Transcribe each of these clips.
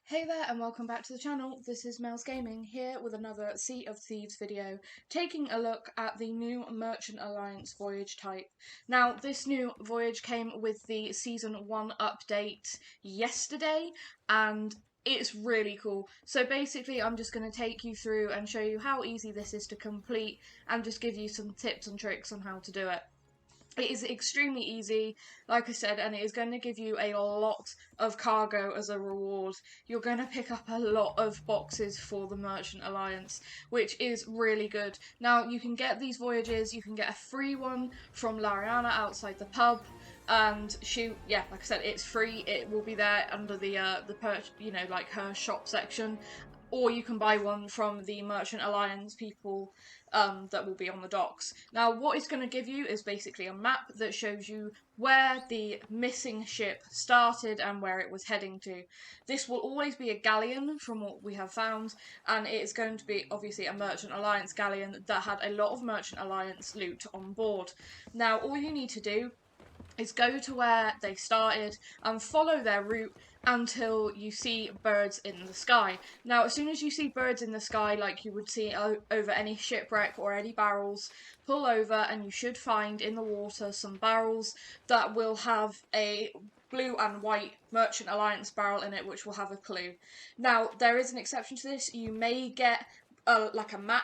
Hey there and welcome back to the channel. This is Mel's Gaming here with another Sea of Thieves video, taking a look at the new Merchant Alliance Voyage type. Now this new voyage came with the Season 1 update yesterday and it's really cool. So basically I'm just going to take you through and show you how easy this is to complete and just give you some tips and tricks on how to do it. It is extremely easy, like I said, and it is going to give you a lot of cargo as a reward. You're going to pick up a lot of boxes for the Merchant Alliance, which is really good. Now, you can get these voyages, you can get a free one from Lariana outside the pub, and yeah, like I said, it's free. It will be there under the like her shop section, or you can buy one from the Merchant Alliance people that will be on the docks. Now, what it's going to give you is basically a map that shows you where the missing ship started and where it was heading to. This will always be a galleon from what we have found, and it's going to be obviously a Merchant Alliance galleon that had a lot of Merchant Alliance loot on board. Now, all you need to do is go to where they started and follow their route until you see birds in the sky. Now, as soon as you see birds in the sky, like you would see over any shipwreck or any barrels, pull over and you should find in the water some barrels that will have a blue and white Merchant Alliance barrel in it, which will have a clue. Now, there is an exception to this. You may get like a map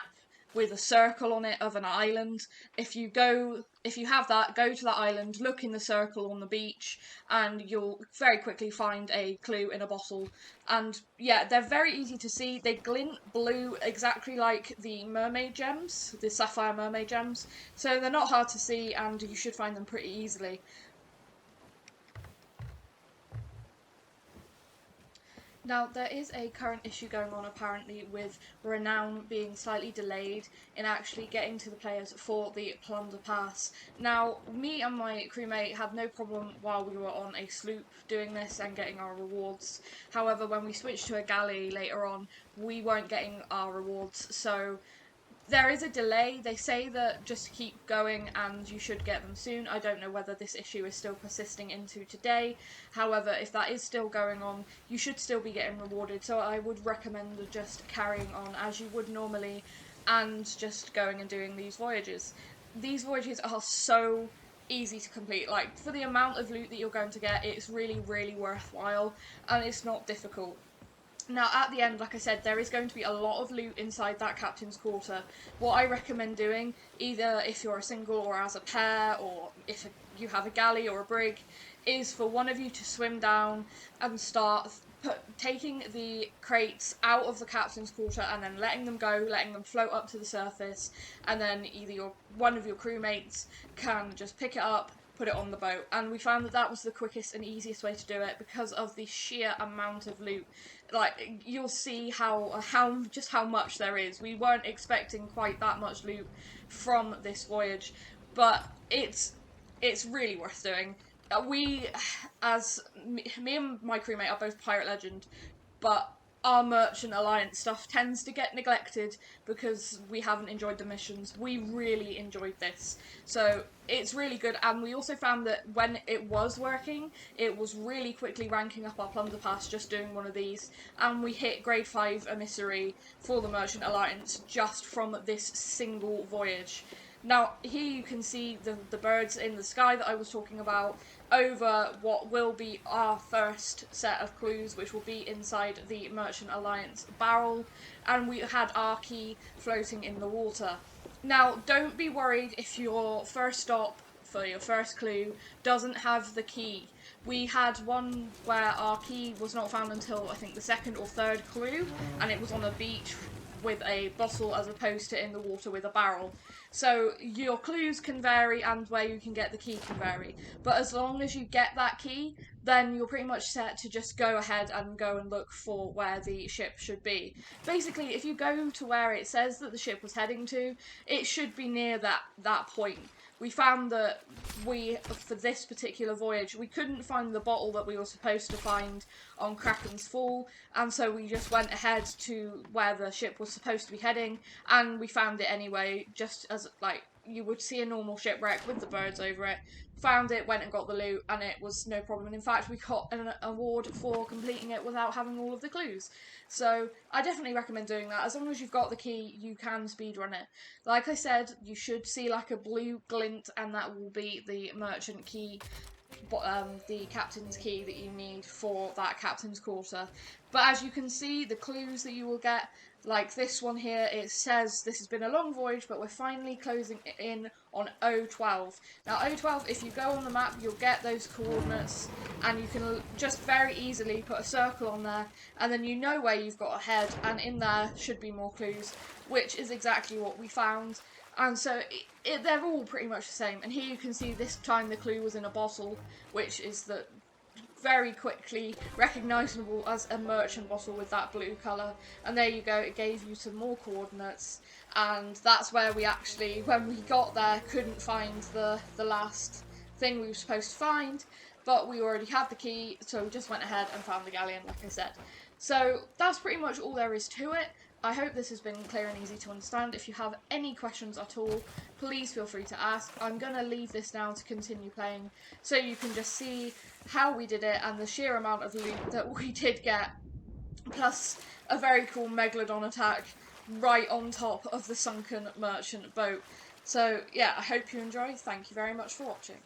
with a circle on it of an island. If you have that, go to that island, look in the circle on the beach, and you'll very quickly find a clue in a bottle. And yeah, they're very easy to see. They glint blue exactly like the mermaid gems, the sapphire mermaid gems. So they're not hard to see and you should find them pretty easily. Now, there is a current issue going on apparently with Renown being slightly delayed in actually getting to the players for the Plunder Pass. Now, me and my crewmate had no problem while we were on a sloop doing this and getting our rewards. However, when we switched to a galley later on, we weren't getting our rewards, so there is a delay. They say that just keep going and you should get them soon. I don't know whether this issue is still persisting into today. However, if that is still going on, you should still be getting rewarded. So I would recommend just carrying on as you would normally and just going and doing these voyages. These voyages are so easy to complete. Like, for the amount of loot that you're going to get, it's really, really worthwhile and it's not difficult. Now, at the end, like I said, there is going to be a lot of loot inside that captain's quarter. What I recommend doing, either if you're a single or as a pair, or if you have a galley or a brig, is for one of you to swim down and start taking the crates out of the captain's quarter and then letting them go, letting them float up to the surface, and then either one of your crewmates can just pick it up, put it on the boat. And we found that that was the quickest and easiest way to do it because of the sheer amount of loot. Like, you'll see how much there is. We weren't expecting quite that much loot from this voyage, but it's really worth doing. Me and my crewmate are both Pirate Legend, but our Merchant Alliance stuff tends to get neglected because we haven't enjoyed the missions. We really enjoyed this. So it's really good, and we also found that when it was working, it was really quickly ranking up our Plunder Pass just doing one of these, and we hit grade 5 emissary for the Merchant Alliance just from this single voyage. Now, here you can see the birds in the sky that I was talking about over what will be our first set of clues, which will be inside the Merchant Alliance barrel, and we had our key floating in the water. Now, don't be worried if your first stop for your first clue doesn't have the key. We had one where our key was not found until, I think, the second or third clue, and it was on a beach with a bottle as opposed to in the water with a barrel. So your clues can vary and where you can get the key can vary. But as long as you get that key, then you're pretty much set to just go ahead and go and look for where the ship should be. Basically, if you go to where it says that the ship was heading to, it should be near that point. We found that for this particular voyage, we couldn't find the bottle that we were supposed to find on Kraken's Fall, and so we just went ahead to where the ship was supposed to be heading, and we found it anyway, just as, like, you would see a normal shipwreck with the birds over it. Found it, went and got the loot, and it was no problem. And in fact, we got an award for completing it without having all of the clues. So I definitely recommend doing that. As long as you've got the key, you can speedrun it. Like I said, you should see like a blue glint, and that will be the merchant key, the captain's key that you need for that captain's quarter. But as you can see, the clues that you will get, like this one here, it says this has been a long voyage, but we're finally closing in on O12. Now O12, if you go on the map, you'll get those coordinates, and you can just very easily put a circle on there, and then you know where you've got to head, and in there should be more clues, which is exactly what we found. And so they're all pretty much the same. And here you can see this time the clue was in a bottle, which is the very quickly recognisable as a merchant bottle with that blue colour. And there you go, it gave you some more coordinates. And that's where we actually, when we got there, couldn't find the last thing we were supposed to find. But we already had the key, so we just went ahead and found the galleon, like I said. So that's pretty much all there is to it. I hope this has been clear and easy to understand. If you have any questions at all, please feel free to ask. I'm going to leave this now to continue playing, so you can just see how we did it and the sheer amount of loot that we did get, plus a very cool megalodon attack right on top of the sunken merchant boat. So yeah, I hope you enjoy. Thank you very much for watching.